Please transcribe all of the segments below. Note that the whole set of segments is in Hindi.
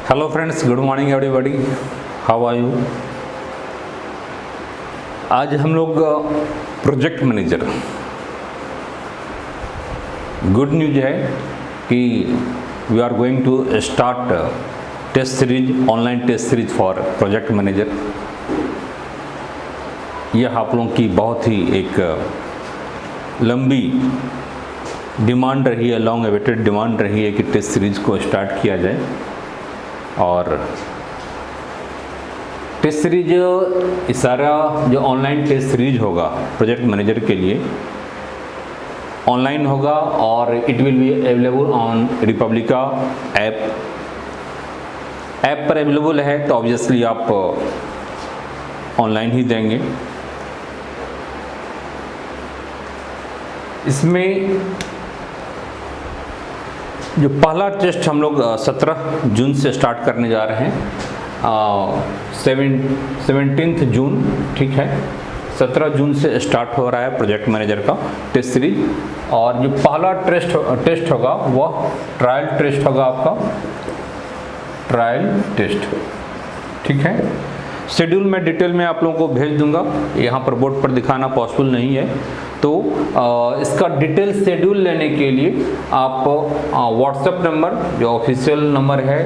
Hello friends, good morning everybody, how are you. आज हम लोग प्रोजेक्ट मैनेजर, गुड न्यूज है कि we are going to start test series, online test series for project manager. यह आप लोगों की बहुत ही एक लंबी डिमांड रही है, लॉन्ग अवेटेड डिमांड रही है कि टेस्ट सीरीज को स्टार्ट किया जाए। और टेस्ट सीरीज, इस सारा जो ऑनलाइन टेस्ट सीरीज होगा प्रोजेक्ट मैनेजर के लिए ऑनलाइन होगा और it will be available on Republica app पर अवेलेबल है, तो ऑब्वियसली आप ऑनलाइन ही देंगे। इसमें जो पहला टेस्ट हम लोग 17 जून से स्टार्ट करने जा रहे हैं, 17 जून, ठीक है, 17 जून से स्टार्ट हो रहा है प्रोजेक्ट मैनेजर का टेस्ट सीरीज। और जो पहला टेस्ट होगा वह ट्रायल टेस्ट होगा, आपका ट्रायल टेस्ट, ठीक है। शेड्यूल में डिटेल में आप लोगों को भेज दूंगा, यहाँ पर बोर्ड पर दिखाना पॉसिबल नहीं है, तो इसका डिटेल शेड्यूल लेने के लिए आप व्हाट्सएप नंबर, जो ऑफिशियल नंबर है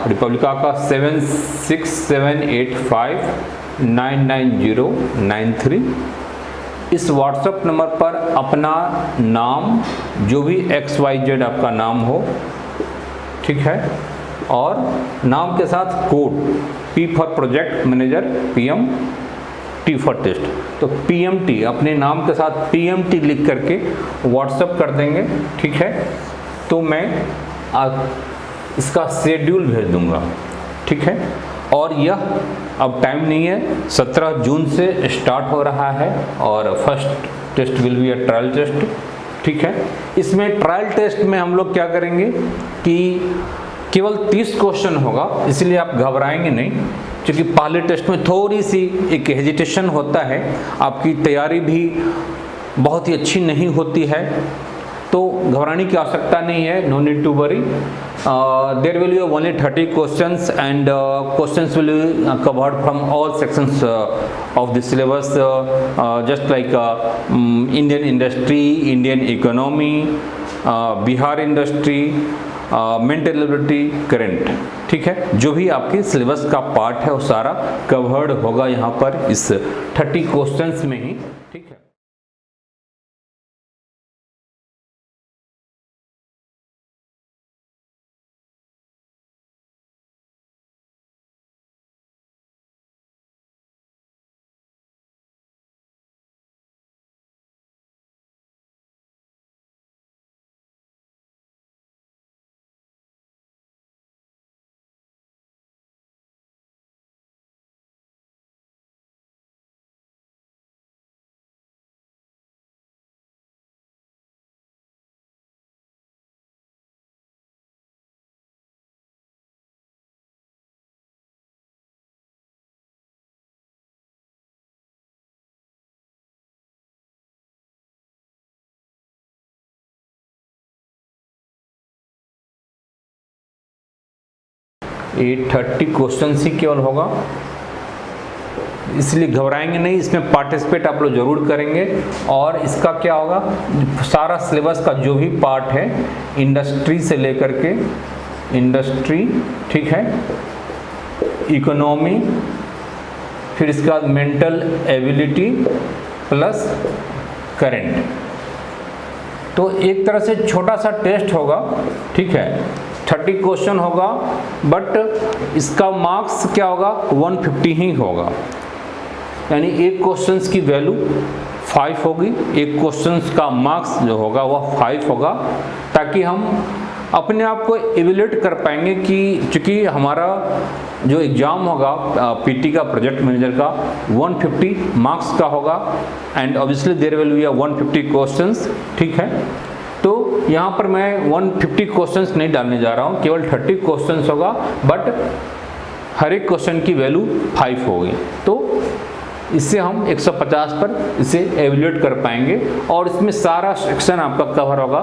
रिपब्लिका का, 7678599093, इस व्हाट्सएप नंबर पर अपना नाम, जो भी XYZ आपका नाम हो, ठीक है, और नाम के साथ code P for project manager, PM, T for test, तो PMT अपने नाम के साथ PMT लिख करके व्हाट्सएप कर देंगे, ठीक है। तो मैं इसका शेड्यूल भेज दूंगा, ठीक है। और यह अब टाइम नहीं है, 17 जून से स्टार्ट हो रहा है और first test will be a trial test, ठीक है। इसमें ट्रायल टेस्ट में हम लोग क्या करेंगे कि केवल 30 क्वेश्चन होगा, इसलिए आप घबराएंगे नहीं, क्योंकि पहले टेस्ट में थोड़ी सी एक हेजिटेशन होता है, आपकी तैयारी भी बहुत ही अच्छी नहीं होती है, तो घबराने की आवश्यकता नहीं है, no need to worry. There will be only 30 questions and questions will be covered from all sections of the syllabus, just like Indian industry, Indian economy, Bihar industry, mentality, current, ठीक है। जो भी आपके सिलेबस का पार्ट है वो सारा कवर्ड होगा यहाँ पर इस 30 क्वेश्चंस में ही, ठीक है। ये 30 क्वेश्चन ही केवल होगा, इसलिए घबराएंगे नहीं, इसमें पार्टिसिपेट आप लोग जरूर करेंगे। और इसका क्या होगा, सारा सिलेबस का जो भी पार्ट है, इंडस्ट्री से लेकर के, इंडस्ट्री, ठीक है, इकोनॉमी, फिर इसका मेंटल एबिलिटी प्लस करेंट, तो एक तरह से छोटा सा टेस्ट होगा, ठीक है। 30 क्वेश्चन होगा, बट इसका मार्क्स क्या होगा, 150 ही होगा, यानी एक क्वेश्चंस की वैल्यू 5 होगी, एक क्वेश्चंस का मार्क्स जो होगा वह 5 होगा, ताकि हम अपने आप को एवेल्यूएट कर पाएंगे कि चूँकि हमारा जो एग्ज़ाम होगा PT का, प्रोजेक्ट मैनेजर का, 150 मार्क्स का होगा, and obviously there will be 150 questions, ठीक है। तो यहाँ पर मैं 150 क्वेश्चंस नहीं डालने जा रहा हूँ, केवल 30 क्वेश्चंस होगा, बट हर एक क्वेश्चन की वैल्यू 5 होगी। तो इससे हम 150 पर इसे एवेल्यूएट कर पाएंगे और इसमें सारा सेक्शन आपका कवर होगा।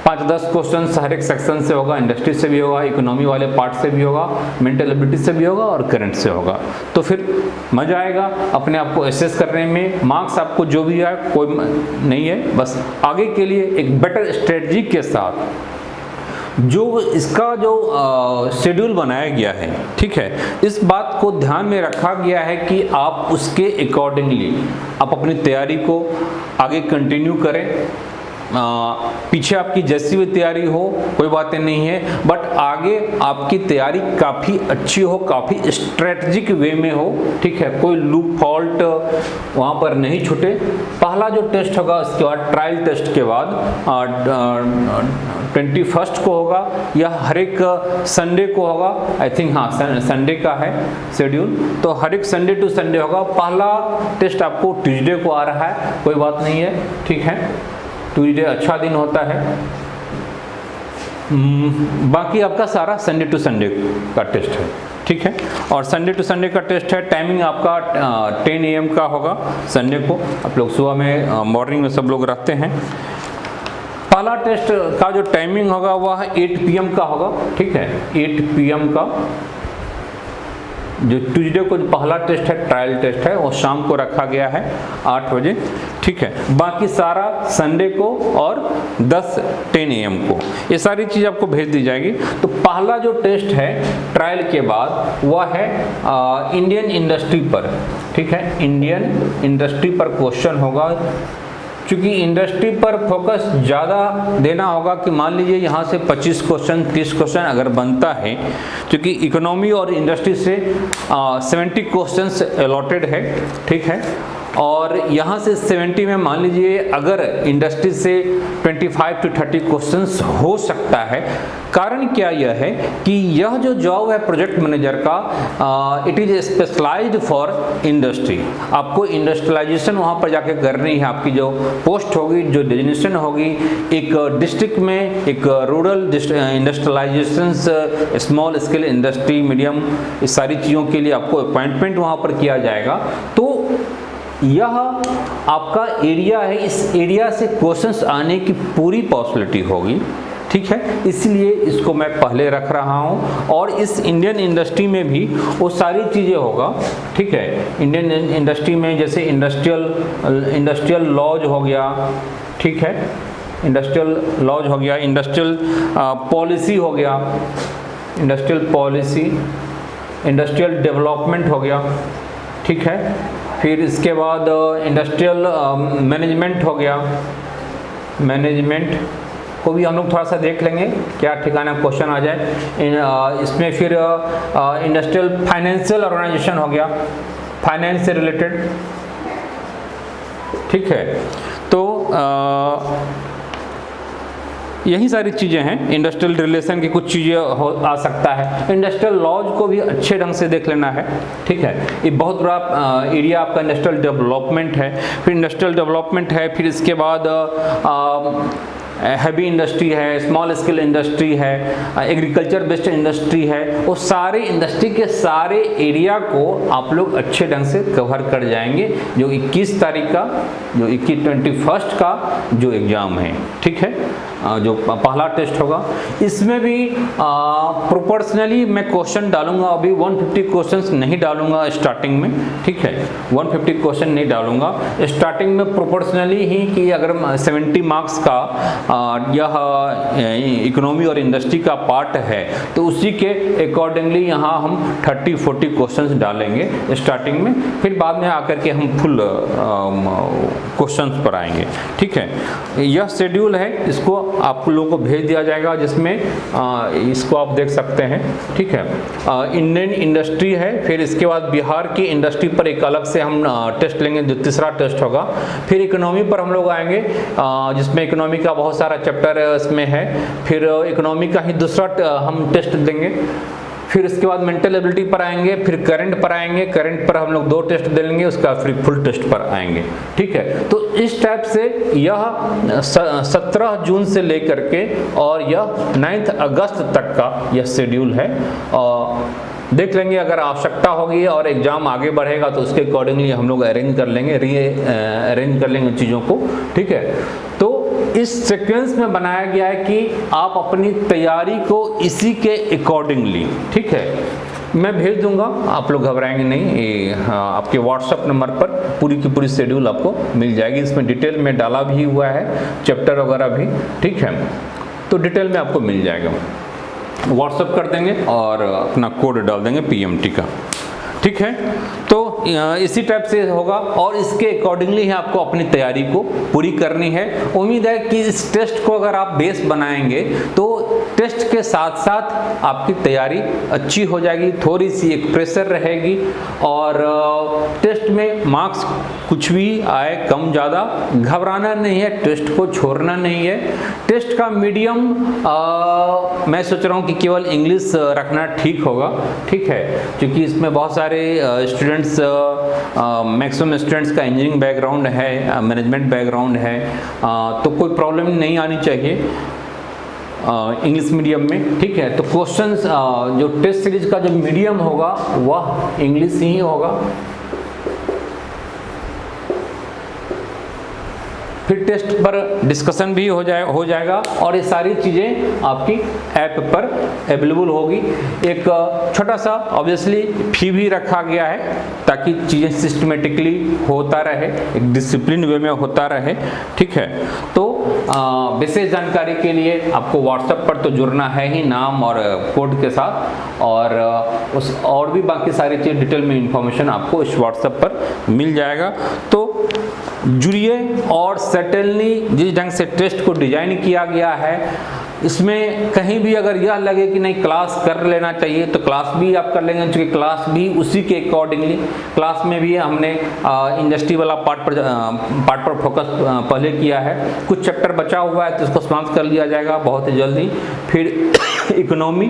5-10 क्वेश्चन हर एक सेक्शन से होगा, इंडस्ट्री से भी होगा, इकोनॉमी वाले पार्ट से भी होगा, मेंटल एबिलिटी से भी होगा और करंट से होगा। तो फिर मजा आएगा अपने आप को एसेस करने में। मार्क्स आपको जो भी है कोई नहीं है, बस आगे के लिए एक बेटर स्ट्रेटजी के साथ जो इसका जो शेड्यूल बनाया गया है, ठीक है, इस बात को ध्यान में रखा गया है कि आप उसके अकॉर्डिंगली आप अपनी तैयारी को आगे कंटिन्यू करें। पीछे आपकी जैसी भी तैयारी हो कोई बातें नहीं है, बट आगे आपकी तैयारी काफ़ी अच्छी हो, काफ़ी स्ट्रेटजिक वे में हो, ठीक है, कोई लूप फॉल्ट वहाँ पर नहीं छूटे। पहला जो टेस्ट होगा उसके बाद ट्रायल टेस्ट के बाद 21 को होगा या हर एक संडे को होगा, आई थिंक हाँ संडे का है शेड्यूल, तो हर एक संडे टू संडे होगा। पहला टेस्ट आपको ट्यूसडे को आ रहा है, कोई बात नहीं है, ठीक है, ट्यूसडे अच्छा दिन होता है। बाकी आपका सारा संडे टू संडे का टेस्ट है, ठीक है, और संडे टू संडे का टेस्ट है। टाइमिंग आपका 10 AM का होगा संडे को। आप लोग सुबह में मॉर्निंग में सब लोग रखते हैं। पहला टेस्ट का जो टाइमिंग होगा वह 8 PM का होगा, ठीक है, 8 PM का। जो ट्यूसडे को जो पहला टेस्ट है, ट्रायल टेस्ट है, वो शाम को रखा गया है 8 बजे, ठीक है। बाकी सारा संडे को और 10 AM को, ये सारी चीज़ आपको भेज दी जाएगी। तो पहला जो टेस्ट है ट्रायल के बाद वह है इंडियन इंडस्ट्री पर, ठीक है, इंडियन इंडस्ट्री पर क्वेश्चन होगा। क्योंकि इंडस्ट्री पर फोकस ज़्यादा देना होगा कि मान लीजिए यहाँ से 25 क्वेश्चन 30 क्वेश्चन अगर बनता है, क्योंकि इकोनॉमी और इंडस्ट्री से 70 क्वेश्चंस अलॉटेड है, ठीक है, और यहाँ से 70 में मान लीजिए अगर इंडस्ट्री से 25 to 30 क्वेश्चंस हो सकता है। कारण क्या यह है कि यह जो जॉब है प्रोजेक्ट मैनेजर का, it is specialised for industry. आपको इंडस्ट्रियलाइजेशन वहाँ पर जाके करनी है। आपकी जो पोस्ट होगी, जो डेजिग्नेशन होगी, एक डिस्ट्रिक्ट में एक rural industrialisation, small scale industry, medium, इस सारी चीज़ों के लिए आपको अपॉइंटमेंट वहाँ पर किया जाएगा। तो यह आपका एरिया है, इस एरिया से क्वेश्चंस आने की पूरी पॉसिबिलिटी होगी, ठीक है, इसलिए इसको मैं पहले रख रहा हूँ। और इस इंडियन इंडस्ट्री में भी वो सारी चीज़ें होगा, ठीक है। इंडियन इंडस्ट्री में जैसे इंडस्ट्रियल लॉज हो गया, ठीक है, इंडस्ट्रियल लॉज हो गया, इंडस्ट्रियल पॉलिसी हो गया, इंडस्ट्रियल पॉलिसी, इंडस्ट्रियल डेवलपमेंट हो गया, ठीक है, फिर इसके बाद इंडस्ट्रियल मैनेजमेंट हो गया। मैनेजमेंट को भी हम लोग थोड़ा सा देख लेंगे, क्या ठिकाना क्वेश्चन आ जाए। इसमें फिर इंडस्ट्रियल फाइनेंशियल ऑर्गेनाइजेशन हो गया, फाइनेंस से रिलेटेड, ठीक है। तो यही सारी चीज़ें हैं। इंडस्ट्रियल रिलेशन की कुछ चीज़ें आ सकता है। इंडस्ट्रियल लॉज को भी अच्छे ढंग से देख लेना है, ठीक है। ये बहुत बड़ा एरिया आपका इंडस्ट्रियल डेवलपमेंट है। फिर इंडस्ट्रियल डेवलपमेंट है, फिर इसके बाद हैवी इंडस्ट्री है, स्मॉल स्केल इंडस्ट्री है, एग्रीकल्चर बेस्ड इंडस्ट्री है। वो सारे इंडस्ट्री के सारे एरिया को आप लोग अच्छे ढंग से कवर कर जाएंगे। जो 21 तारीख का, जो 21 का जो एग्ज़ाम है, ठीक है, जो पहला टेस्ट होगा, इसमें भी प्रोपोर्शनली मैं क्वेश्चन डालूंगा। अभी 150 क्वेश्चंस नहीं डालूंगा स्टार्टिंग में, ठीक है, 150 क्वेश्चन नहीं डालूंगा स्टार्टिंग में, प्रोपोर्शनली ही कि अगर 70 मार्क्स का यह इकोनॉमी और इंडस्ट्री का पार्ट है तो उसी के अकॉर्डिंगली यहाँ हम 30-40 क्वेश्चंस डालेंगे स्टार्टिंग में, फिर बाद में आकर के हम फुल क्वेश्चंस पर आएंगे, ठीक है। यह शेड्यूल है, इसको आप लोगों को भेज दिया जाएगा, जिसमें इसको आप देख सकते हैं, ठीक है। इंडियन इंडस्ट्री है, फिर इसके बाद बिहार की इंडस्ट्री पर एक अलग से हम टेस्ट लेंगे, जो तीसरा टेस्ट होगा। फिर इकोनॉमी पर हम लोग आएंगे, जिसमें इकोनॉमी का बहुत सारा चैप्टर इसमें है। फिर इकोनॉमी का ही दूसरा हम टेस्ट देंगे। फिर इसके बाद मेंटल एबिलिटी पर आएंगे, फिर करंट पर आएंगे, करंट पर हम लोग 2 टेस्ट दे लेंगे, उसका फिर फुल टेस्ट पर आएंगे, ठीक है। तो इस टाइप से यह 17 जून से लेकर के और यह 9 अगस्त तक का यह शेड्यूल है। देख लेंगे, अगर आवश्यकता होगी और एग्ज़ाम आगे बढ़ेगा तो उसके अकॉर्डिंगली हम लोग अरेंज कर लेंगे, अरेंज कर लेंगे चीज़ों को, ठीक है। तो इस सीक्वेंस में बनाया गया है कि आप अपनी तैयारी को इसी के अकॉर्डिंगली, ठीक है, मैं भेज दूंगा, आप लोग घबराएंगे नहीं, आपके व्हाट्सएप नंबर पर पूरी की पूरी शेड्यूल आपको मिल जाएगी। इसमें डिटेल में डाला भी हुआ है, चैप्टर वगैरह भी, ठीक है, तो डिटेल में आपको मिल जाएगा। व्हाट्सएप कर देंगे और अपना कोड डाल देंगे PMT का, ठीक है। तो इसी टाइप से होगा और इसके अकॉर्डिंगली ही आपको अपनी तैयारी को पूरी करनी है। उम्मीद है कि इस टेस्ट को अगर आप बेस बनाएंगे तो टेस्ट के साथ साथ आपकी तैयारी अच्छी हो जाएगी, थोड़ी सी एक प्रेशर रहेगी और टेस्ट में मार्क्स कुछ भी आए कम ज़्यादा घबराना नहीं है, टेस्ट को छोड़ना नहीं है। टेस्ट का मीडियम मैं सोच रहा हूँ कि केवल इंग्लिश रखना ठीक होगा, ठीक है, क्योंकि इसमें बहुत सारे स्टूडेंट्स, मैक्सिमम स्टूडेंट्स का इंजीनियरिंग बैकग्राउंड है, मैनेजमेंट बैकग्राउंड है, तो कोई प्रॉब्लम नहीं आनी चाहिए इंग्लिश मीडियम में, ठीक है। तो क्वेश्चंस जो टेस्ट सीरीज का जो मीडियम होगा वह इंग्लिश ही होगा। फिर टेस्ट पर डिस्कशन भी हो जाएगा और ये सारी चीज़ें आपकी ऐप पर अवेलेबल होगी। एक छोटा सा ऑब्वियसली फी भी रखा गया है ताकि चीज़ें सिस्टमेटिकली होता रहे, एक डिसिप्लिन वे में होता रहे, ठीक है। तो विशेष जानकारी के लिए आपको व्हाट्सएप पर तो जुड़ना है ही, नाम और कोड के साथ, और भी बाकी सारी चीज़ डिटेल में इंफॉर्मेशन आपको इस व्हाट्सएप पर मिल जाएगा। तो जुड़िए और सर्टेनली जिस ढंग से टेस्ट को डिजाइन किया गया है, इसमें कहीं भी अगर यह लगे कि नहीं क्लास कर लेना चाहिए तो क्लास भी आप कर लेंगे, क्योंकि क्लास भी उसी के अकॉर्डिंगली, क्लास में भी हमने इंडस्ट्री वाला पार्ट पर फोकस पहले किया है, कुछ चैप्टर बचा हुआ है तो उसको समाप्त कर लिया जाएगा बहुत ही जल्दी। फिर इकोनॉमी,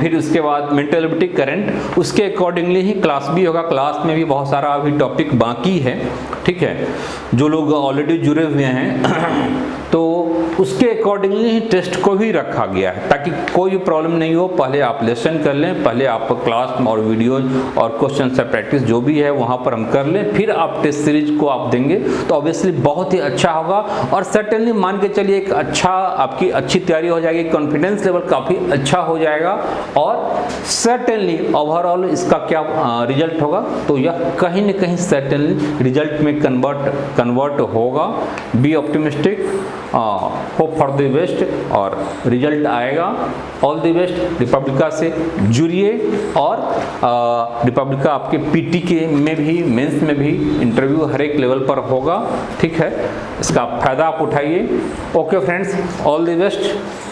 फिर उसके बाद मेंटलिटी करंट, उसके अकॉर्डिंगली ही क्लास भी होगा। क्लास में भी बहुत सारा अभी टॉपिक बाकी है, ठीक है, जो लोग ऑलरेडी जुड़े हुए हैं तो उसके अकॉर्डिंगली ही टेस्ट को भी रखा गया है ताकि कोई भी प्रॉब्लम नहीं हो। पहले आप लेसन कर लें, पहले आप क्लास और वीडियो और क्वेश्चन से प्रैक्टिस जो भी है वहाँ पर हम कर लें, फिर आप टेस्ट सीरीज को आप देंगे तो ऑब्वियसली बहुत ही अच्छा होगा और सर्टेनली मान के चलिए एक आपकी अच्छी तैयारी हो जाएगी, कॉन्फिडेंस लेवल काफ़ी अच्छा हो जाएगा और सर्टेनली ओवरऑल इसका क्या रिजल्ट होगा तो यह कहीं न कहीं सर्टेनली रिजल्ट में कन्वर्ट होगा। Be optimistic, hope for the best और रिजल्ट आएगा। All the best. रिपब्लिका से जुड़िए और रिपब्लिका आपके पीटी के में भी, मेंस में भी इंटरव्यू हर एक लेवल पर होगा, ठीक है, इसका फायदा आप उठाइए। Okay friends, all the best.